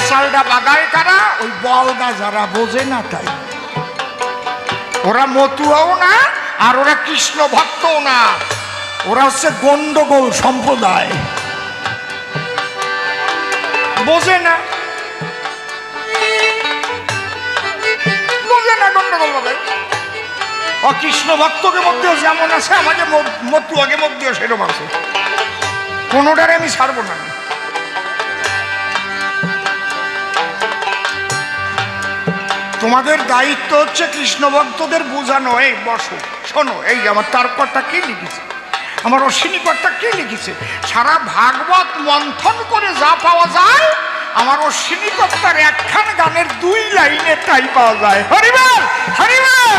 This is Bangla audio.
চালটা বাগায় কারা? ওই বলদা যারা বোঝে না তাই। ওরা মতুয়াও না আর ওরা কৃষ্ণ ভক্তও না, ওরা হচ্ছে গন্ডগোল সম্প্রদায়, বোঝে না গন্ডগোল ভাবে। ও কৃষ্ণ ভক্তকে মধ্যেও যেমন আছে, আমাকে মতুয়াকে মধ্যেও সেরকম আছে, কোনোটারে আমি ছাড়বো না। তোমাদের দায়িত্ব হচ্ছে কৃষ্ণ ভক্তদের বোঝানো, এই বসো শোনো, এই আমার তারপরটা কি লিখেছে, আমার অশ্বিনীকরটা কি লিখেছে, সারা ভাগবত মন্থন করে যা পাওয়া যায় আমার অশ্বিনীকর্তার একখান গানের 2 লাইনে তাই পাওয়া যায়। হরিবল হরিবল।